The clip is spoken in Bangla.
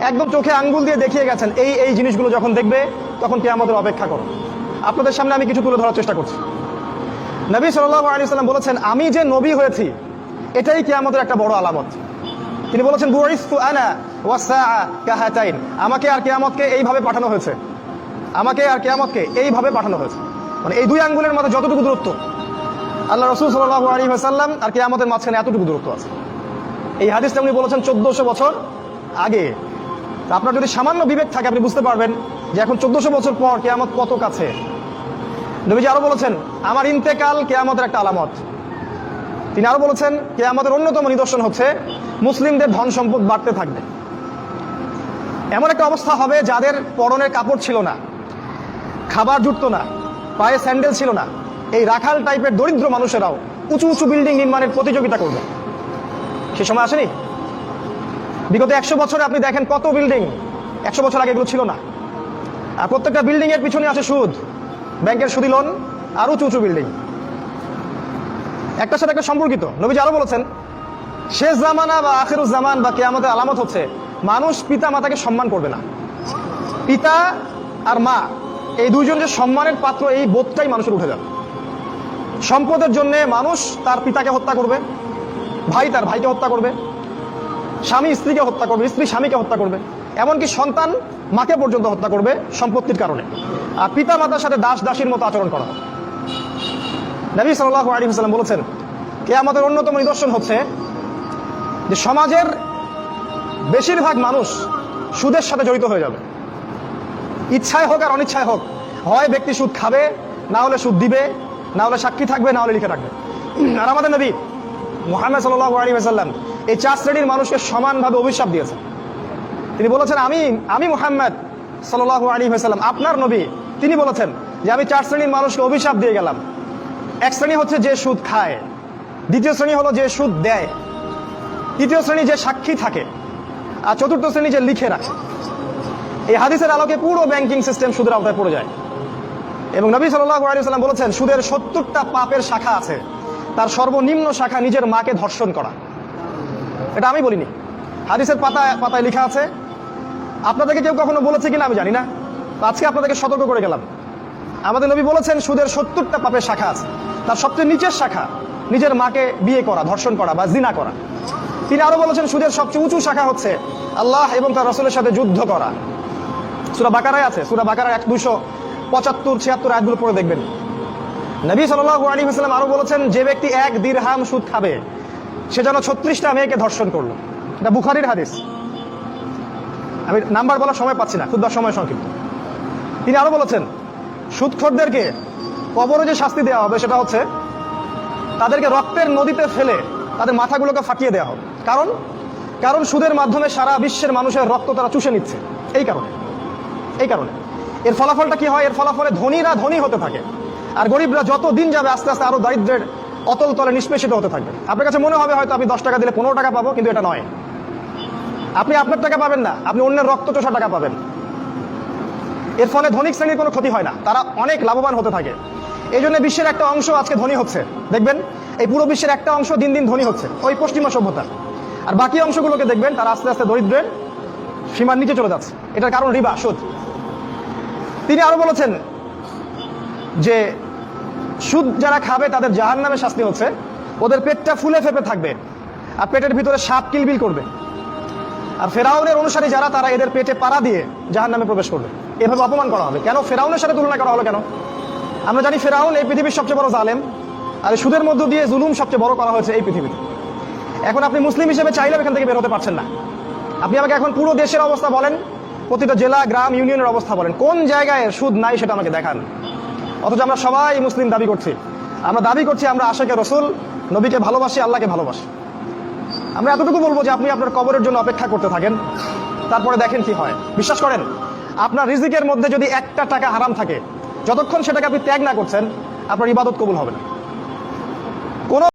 একদম চোখে আঙ্গুল দিয়ে দেখিয়ে গেছেন এই এই জিনিসগুলো যখন দেখবে তখন কিয়ামতের অপেক্ষা করো। আপনাদের সামনে আমি কিছু তুলে ধরার চেষ্টা করছি। নবী সাল্লাল্লাহু আলাইহি ওয়াসাল্লাম বলেছেন, আমি যে নবী হয়েছি এটাই কিয়ামতের একটা বড় আলামত। তিনি বলেছেন, বুইসতু আনা ওয়াস সাআ কাহাতাইন, আমাকে আর কিয়ামতকে এইভাবে পাঠানো হয়েছে, আমাকে আর কিয়ামতকে এইভাবে পাঠানো হয়েছে। মানে এই দুই আঙ্গুলের মধ্যে যতটুকু দূরত্ব, আল্লাহ রাসূল সাল্লাল্লাহু আলাইহি ওয়াসাল্লাম আর কিয়ামতের মাঝখানে এতটুকু দূরত্ব আছে। এই হাদিসটা উনি বলেছেন 1400 বছর আগে। আপনার যদি সামান্য বিবেক থাকে আপনি বুঝতে পারবেন যে এখন 1400 বছর পর কিয়ামত কত কাছে। নবীজি আরো বলেছেন, আমার ইন্তেকাল কিয়ামতের একটা আলামত। তিনি আরো বলেছেন, কিয়ামতের অন্যতম নিদর্শন হচ্ছে মুসলিমদের ধন সম্পদ বাড়তে থাকবে। এমন একটা অবস্থা হবে যাদের পরনের কাপড় ছিল না, খাবার জুটতো না, পায়ে স্যান্ডেল ছিল না, এই রাখাল টাইপের দরিদ্র মানুষেরাও উঁচু উঁচু বিল্ডিং নির্মাণের প্রতিযোগিতা করবে। সে সময় আসেনি? বিগত 100 বছরে আপনি দেখেন কত বিল্ডিং, 100 বছর আগে এগুলো ছিল না। আর প্রত্যেকটা বিল্ডিং এর পিছনে আছে সুদ, ব্যাংকের সুদি লোন, আর উঁচু উঁচু বিল্ডিং, একটার সাথে একটা সম্পর্কিত। নবীজি আরো বলেছেন, শেষ জামানা বা আখিরুজ জামান বা কিয়ামতের আলামত হচ্ছে মানুষ পিতা মাতাকে সম্মান করবে না। পিতা আর মা এই দুইজন যে সম্মানের পাত্র, এই বোধটাই মানুষের উঠে যাবে। সম্পদের জন্য মানুষ তার পিতাকে হত্যা করবে, ভাই তার ভাইকে হত্যা করবে, স্বামী স্ত্রীকে হত্যা করবে, স্ত্রী স্বামীকে হত্যা করবে, এমনকি সন্তান মাকে পর্যন্ত হত্যা করবে সম্পত্তির কারণে। আর পিতা মাতার সাথে দাস দাসীর মতো আচরণ করা হবে। নবী সাল্লাল্লাহু আলাইহি ওয়াসাল্লাম বলেছেন, কিয়ামতের অন্যতম নিদর্শন হচ্ছে যে সমাজের বেশিরভাগ মানুষ সুদের সাথে জড়িত হয়ে যাবে। ইচ্ছায় হোক আর অনিচ্ছায় হোক, হয় ব্যক্তি সুদ খাবে, না হলে সুদ দিবে, না হলে সাক্ষী থাকবে, না হলে লিখে রাখবে। আর আমাদের নবী মুহাম্মদ সাল্লাল্লাহু আলাইহি ওয়াসাল্লাম এই 4 শ্রেণীর মানুষকে সমানভাবে অভিশাপ দিয়েছেন। তিনি বলেছেন, আমি মুহাম্মদ সাল্লাল্লাহু আলাইহি ওয়াসাল্লাম আপনার নবী, তিনি বলেছেন যে আমি 4 শ্রেণীর মানুষকে অভিশাপ দিয়ে গেলাম। এক শ্রেণী হচ্ছে যে সুদ খায়, দ্বিতীয় শ্রেণী হলো যে সুদ দেয়, তৃতীয় শ্রেণী যে সাক্ষী থাকে, আর চতুর্থ শ্রেণী যে লিখে রাখে। এই হাদিসের আলোকে পুরো ব্যাংকিং সিস্টেম সুদের আওতায় পড়ে যায়। এবং নবী সাল্লাল্লাহু আলাইহি ওয়াসাল্লাম বলেছেন, সুদের 70টা পাপের শাখা আছে, তার সর্বনিম্ন শাখা নিজের মাকে ধর্ষণ করা। এটা আমি বলিনি, হাদিসের পাতায় পাতায় লেখা আছে। আপনাদেরকে কেউ কখনো বলেছে কিনা আমি জানি না, আজকে আপনাদেরকে সতর্ক করে গেলাম। আমাদের নবী বলেছেন সুদের 70টা পাপের শাখা আছে, তার সবচেয়ে নিচের শাখা নিজের মাকে বিয়ে করা, ধর্ষণ করা বা জিনা করা। তিনি আরো বলেছেন সুদের সবচেয়ে উঁচু শাখা হচ্ছে আল্লাহ এবং তার রাসূলের সাথে যুদ্ধ করা। সূরা বাকারায় আছে, সূরা বাকারার 275-76 আয়াতগুলো পড়ে দেখবেন। নবী সাল্লাল্লাহু আলাইহি ওয়াসাল্লাম আরো বলেছেন, যে ব্যক্তি 1 দিরহাম সুদ খাবে সে যেন 36টা মেয়েকে ধর্ষণ করলো। এটা বুখারীর হাদিস। আমি নাম্বার বলার সময় পাচ্ছি না, খুব সময় সংক্ষিপ্ত। তিনি আরো বলেছেন, সুদখোরদেরকে কবরে যে শাস্তি দেওয়া হবে সেটা হচ্ছে তাদেরকে রক্তের নদীতে ফেলে তাদের মাথাগুলোকে ফাটিয়ে দেওয়া হবে। কারণ সুদের মাধ্যমে সারা বিশ্বের মানুষের রক্ত তারা চুষে নিচ্ছে। এই কারণে এর ফলাফলটা কি হয়? এর ফলাফলে ধনীরা ধনী হতে থাকে, আর গরিবরা যত দিন যাবে আস্তে আস্তে আরো দারিদ্র্যের অতল তলে নিষ্পেষিত হতে থাকবে। আপনার কাছে মনে হবে হয়তো আমি 10 টাকা দিলে 15 টাকা পাবো, কিন্তু এটা নয়। আপনি আপনার টাকা পাবেন না, আপনি অন্যের রক্ত চোষা টাকা পাবেন। এর ফলে ধনিক শ্রেণীর কোনো ক্ষতি হয় না, তারা অনেক লাভবান হতে থাকে। এই জন্য বিশ্বের একটা অংশ আজকে ধনী হচ্ছে। দেখবেন এই পুরো বিশ্বের একটা অংশ দিন দিন ধনী হচ্ছে, ওই পশ্চিমা সভ্যতা। আর বাকি অংশগুলোকে দেখবেন তারা আস্তে আস্তে দরিদ্রের সীমার নিচে চলে যাচ্ছে। এটার কারণ রিবা, সুদ। তিনি আরো বলেছেন যে সুদ যারা খাবে তাদের জাহান্নামে শাস্তি হচ্ছে ওদের পেটটা ফুলে ফেপে থাকবে, আর পেটের ভিতরে সাপ কিলবিল করবে। আর ফেরাউনের অনুসারী যারা, তারা এদের পেটে পাড়া দিয়ে জাহান্নামে প্রবেশ করবে। এভাবে অপমান করা হবে। কেন ফেরাউনের সাথে তুলনা করা হলো কেন? আমরা জানি ফেরাউন এই পৃথিবীর সবচেয়ে বড় জালেম, আর সুদের মধ্য দিয়ে জুলুম সবচেয়ে বড় করা হয়েছে এই পৃথিবীতে। এখন আপনি মুসলিম হিসেবে চাইলেও এখান থেকে বের হতে পারছেন না। আপনি আমাকে এখন পুরো দেশের অবস্থা বলেন, প্রতিটা জেলা, গ্রাম, ইউনিয়নের অবস্থা বলেন, কোন জায়গায় সুদ নাই সেটা আমাকে দেখান। অথচ আমরা সবাই মুসলিম দাবি করছি। আমরা দাবি করছি আমরা আশিকে রাসূল, নবীকে ভালোবাসি, আল্লাহকে ভালোবাসি। আমরা এতটুকু বলবো যে আপনি আপনার কবরের জন্য অপেক্ষা করতে থাকেন, তারপরে দেখেন কি হয়। বিশ্বাস করেন, আপনার রিজিকের মধ্যে যদি 1টা টাকা হারাম থাকে, যতক্ষণ সেটাকে আপনি ত্যাগ না করছেন আপনার ইবাদত কবুল হবে না।